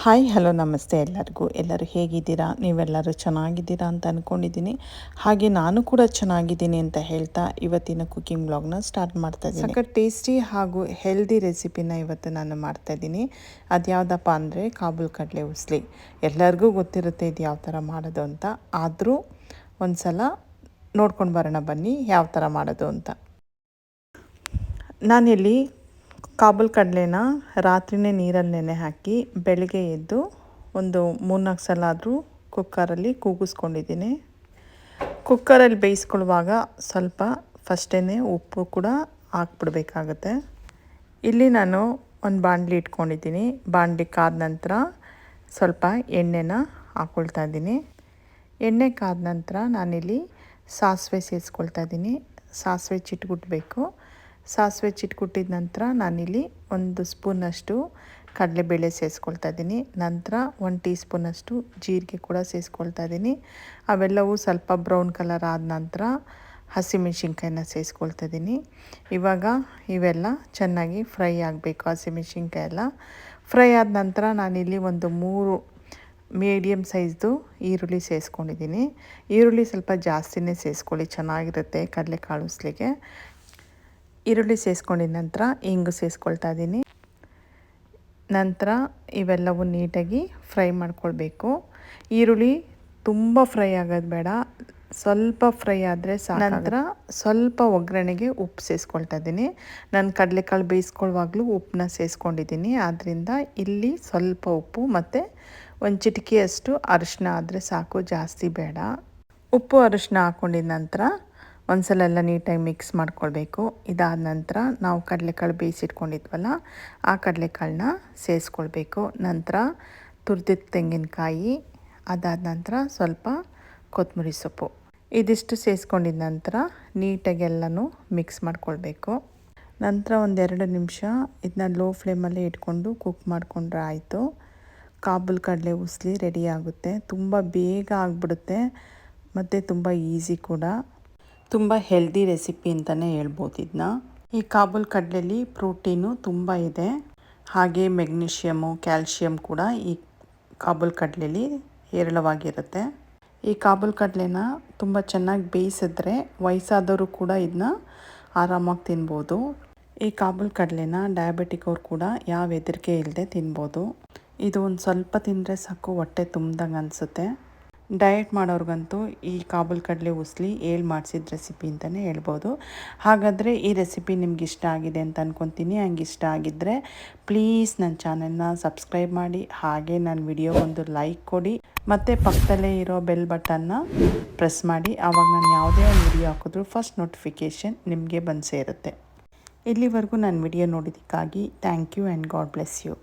Hi hello ನಮಸ್ತೆ ಎಲ್ಲರಿಗೂ. ಎಲ್ಲರೂ ಹೇಗಿದ್ದೀರಾ? ನೀವೆಲ್ಲರೂ ಚೆನ್ನಾಗಿದ್ದೀರಾ ಅಂತ ಅಂದ್ಕೊಂಡಿದ್ದೀನಿ. ಹಾಗೆ ನಾನು ಕೂಡ ಚೆನ್ನಾಗಿದ್ದೀನಿ ಅಂತ ಹೇಳ್ತಾ ಇವತ್ತಿನ ಕುಕ್ಕಿಂಗ್ ಬ್ಲಾಗ್ನ ಸ್ಟಾರ್ಟ್ ಮಾಡ್ತಾ ಇದ್ದೀನಿ. ಸಖತ್ ಟೇಸ್ಟಿ ಹಾಗೂ ಹೆಲ್ದಿ ರೆಸಿಪಿನ ಇವತ್ತು ನಾನು ಮಾಡ್ತಾಯಿದ್ದೀನಿ. ಅದು ಯಾವುದಪ್ಪ ಅಂದರೆ ಕಾಬೂಲ್ ಕಡಲೆ ಉಸ್ಲಿ. ಎಲ್ಲರಿಗೂ ಗೊತ್ತಿರುತ್ತೆ ಇದು ಯಾವ ಥರ ಮಾಡೋದು ಅಂತ. ಆದರೂ ಒಂದು ಸಲ ನೋಡ್ಕೊಂಡು ಬರೋಣ ಬನ್ನಿ ಯಾವ ಥರ ಮಾಡೋದು ಅಂತ. ನಾನಿಲ್ಲಿ ಕಾಬೂಲ್ ಕಡಲೆನ ರಾತ್ರಿಯೇ ನೀರಲ್ಲಿ ನೆನೆ ಹಾಕಿ ಬೆಳಗ್ಗೆ ಎದ್ದು ಒಂದು 3-4 ಸಲ ಆದರೂ ಕುಕ್ಕರಲ್ಲಿ ಕೂಗಿಸ್ಕೊಂಡಿದ್ದೀನಿ. ಕುಕ್ಕರಲ್ಲಿ ಬೇಯಿಸ್ಕೊಳ್ಳುವಾಗ ಸ್ವಲ್ಪ ಫಸ್ಟೇ ಉಪ್ಪು ಕೂಡ ಹಾಕ್ಬಿಡ್ಬೇಕಾಗತ್ತೆ. ಇಲ್ಲಿ ನಾನು ಒಂದು ಬಾಣಲಿ ಇಟ್ಕೊಂಡಿದ್ದೀನಿ. ಬಾಣಲಿ ಕಾದ ನಂತರ ಸ್ವಲ್ಪ ಎಣ್ಣೆನ ಹಾಕ್ಕೊಳ್ತಾ ಇದ್ದೀನಿ. ಎಣ್ಣೆ ಕಾದ ನಂತರ ನಾನಿಲ್ಲಿ ಸಾಸಿವೆ ಸೇರಿಸ್ಕೊಳ್ತಾ ಇದ್ದೀನಿ. ಸಾಸಿವೆ ಚಿಟ್ಗುಟ್ಬೇಕು. ಸಾಸಿವೆ ಚಿಟ್ಗುಟ್ಟಿದ ನಂತರ ನಾನಿಲ್ಲಿ 1 ಸ್ಪೂನಷ್ಟು ಕಡಲೆಬೇಳೆ ಸೇರಿಸ್ಕೊಳ್ತಾ ಇದ್ದೀನಿ. ನಂತರ 1 ಟೀ ಸ್ಪೂನಷ್ಟು ಜೀರಿಗೆ ಕೂಡ ಸೇರಿಸ್ಕೊಳ್ತಾ ಇದ್ದೀನಿ. ಅವೆಲ್ಲವೂ ಸ್ವಲ್ಪ ಬ್ರೌನ್ ಕಲರ್ ಆದ ನಂತರ ಹಸಿಮೆಣ್ಸಿನ್ಕಾಯಿನ ಸೇರಿಸ್ಕೊಳ್ತಾ ಇದ್ದೀನಿ. ಇವಾಗ ಇವೆಲ್ಲ ಚೆನ್ನಾಗಿ ಫ್ರೈ ಆಗಬೇಕು. ಹಸಿಮೆಣ್ಸಿನ್ಕಾಯಿ ಎಲ್ಲ ಫ್ರೈ ಆದ ನಂತರ ನಾನಿಲ್ಲಿ ಒಂದು 3 ಮೀಡಿಯಮ್ ಸೈಜ್ದು ಈರುಳ್ಳಿ ಸೇರಿಸ್ಕೊಂಡಿದ್ದೀನಿ. ಈರುಳ್ಳಿ ಸ್ವಲ್ಪ ಜಾಸ್ತಿನೇ ಸೇರಿಸ್ಕೊಳ್ಳಿ, ಚೆನ್ನಾಗಿರುತ್ತೆ ಕಡಲೆಕಾಳು ಉಸ್ಲಿಗೆ. ಈರುಳ್ಳಿ ಸೇರಿಸ್ಕೊಂಡಿದ ನಂತರ ಇಂಗು ಸೇರಿಸ್ಕೊಳ್ತಾ ಇದ್ದೀನಿ. ನಂತರ ಇವೆಲ್ಲವೂ ನೀಟಾಗಿ ಫ್ರೈ ಮಾಡ್ಕೊಳ್ಬೇಕು. ಈರುಳ್ಳಿ ತುಂಬ ಫ್ರೈ ಆಗೋದು ಬೇಡ, ಸ್ವಲ್ಪ ಫ್ರೈ ಆದರೆ ಸಾಕು. ನಂತರ ಸ್ವಲ್ಪ ಒಗ್ಗರಣೆಗೆ ಉಪ್ಪು ಸೇರಿಸ್ಕೊಳ್ತಾ ಇದ್ದೀನಿ. ನಾನು ಕಡಲೆಕಾಳು ಬೇಯಿಸ್ಕೊಳ್ಳುವಾಗಲೂ ಉಪ್ಪನ್ನ ಸೇರಿಸ್ಕೊಂಡಿದ್ದೀನಿ. ಆದ್ದರಿಂದ ಇಲ್ಲಿ ಸ್ವಲ್ಪ ಉಪ್ಪು ಮತ್ತು 1 ಚಿಟಿಕೆಯಷ್ಟು ಅರಿಶಿನ ಆದರೆ ಸಾಕು, ಜಾಸ್ತಿ ಬೇಡ. ಉಪ್ಪು ಅರಿಶಿನ ಹಾಕ್ಕೊಂಡಿದ ನಂತರ ಒಂದು ಸಲ ಎಲ್ಲ ನೀಟಾಗಿ ಮಿಕ್ಸ್ ಮಾಡ್ಕೊಳ್ಬೇಕು. ಇದಾದ ನಂತರ ನಾವು ಕಡಲೆಕಾಳು ಬೇಯಿಸಿಟ್ಕೊಂಡಿದ್ವಲ್ಲ ಆ ಕಡಲೆಕಾಳನ್ನ ಸೇರಿಸ್ಕೊಳ್ಬೇಕು. ನಂತರ ತುರಿದಿದ್ದ ತೆಂಗಿನಕಾಯಿ, ಅದಾದ ನಂತರ ಸ್ವಲ್ಪ ಕೊತ್ತಂಬರಿ ಸೊಪ್ಪು, ಇದಿಷ್ಟು ಸೇರಿಸ್ಕೊಂಡಿದ ನಂತರ ನೀಟಾಗಿ ಎಲ್ಲನೂ ಮಿಕ್ಸ್ ಮಾಡ್ಕೊಳ್ಬೇಕು. ನಂತರ 1-2 ನಿಮಿಷ ಇದನ್ನ ಲೋ ಫ್ಲೇಮಲ್ಲೇ ಇಟ್ಕೊಂಡು ಕುಕ್ ಮಾಡಿಕೊಂಡ್ರೆ ಆಯಿತು. ಕಾಬೂಲ್ ಕಡಲೆ ಉಸ್ಲಿ ರೆಡಿ ಆಗುತ್ತೆ. ತುಂಬ ಬೇಗ ಆಗಿಬಿಡುತ್ತೆ ಮತ್ತು ತುಂಬ ಈಸಿ ಕೂಡ. ತುಂಬ ಹೆಲ್ದಿ ರೆಸಿಪಿ ಅಂತಲೇ ಹೇಳ್ಬೋದು ಇದನ್ನ. ಈ ಕಾಬೂಲ್ ಕಡಲೆಯಲ್ಲಿ ಪ್ರೋಟೀನು ತುಂಬ ಇದೆ. ಹಾಗೆ ಮೆಗ್ನೀಷಿಯಮು, ಕ್ಯಾಲ್ಶಿಯಮ್ ಕೂಡ ಈ ಕಾಬೂಲ್ ಕಡಲೆಯಲ್ಲಿ ಹೇರಳವಾಗಿರುತ್ತೆ. ಈ ಕಾಬೂಲ್ ಕಡಲೆನ ತುಂಬ ಚೆನ್ನಾಗಿ ಬೇಯಿಸಿದ್ರೆ ವಯಸ್ಸಾದವರು ಕೂಡ ಇದನ್ನ ಆರಾಮಾಗಿ ತಿನ್ಬೋದು. ಈ ಕಾಬೂಲ್ ಕಡಲೆನ ಡಯಾಬಿಟಿಕ್ ಅವ್ರು ಕೂಡ ಯಾವ ಹೆದರಿಕೆ ಇಲ್ಲದೆ ತಿನ್ಬೋದು. ಇದು ಒಂದು ಸ್ವಲ್ಪ ತಿಂದರೆ ಸಾಕು, ಹೊಟ್ಟೆ ತುಂಬ್ದಂಗೆ ಅನಿಸುತ್ತೆ. ಡಯಟ್ ಮಾಡೋರ್ಗಂತೂ ಈ ಕಾಬೂಲ್ ಕಡಲೆ ಉಸ್ಲಿ ಮಾಡಿಸಿದ ರೆಸಿಪಿ ಅಂತಲೇ ಹೇಳ್ಬೋದು. ಹಾಗಾದರೆ ಈ ರೆಸಿಪಿ ನಿಮ್ಗೆ ಇಷ್ಟ ಆಗಿದೆ ಅಂತ ಅಂದ್ಕೊತೀನಿ. ಹಂಗೆ ಇಷ್ಟ ಆಗಿದ್ದರೆ ಪ್ಲೀಸ್ ನನ್ನ ಚಾನೆಲ್ನ ಸಬ್ಸ್ಕ್ರೈಬ್ ಮಾಡಿ, ಹಾಗೆ ನನ್ನ ವಿಡಿಯೋಗೊಂದು ಲೈಕ್ ಕೊಡಿ ಮತ್ತು ಪಕ್ಕದಲ್ಲೇ ಇರೋ ಬೆಲ್ ಬಟನ್ನ ಪ್ರೆಸ್ ಮಾಡಿ. ಆವಾಗ ನಾನು ಯಾವುದೇ ಒಂದು ವಿಡಿಯೋ ಹಾಕಿದ್ರೂ ಫಸ್ಟ್ ನೋಟಿಫಿಕೇಷನ್ ನಿಮಗೆ ಬಂದು ಸೇರುತ್ತೆ. ಇಲ್ಲಿವರೆಗೂ ನನ್ನ ವಿಡಿಯೋ ನೋಡಿದ್ದಕ್ಕಾಗಿ thank you and God bless you.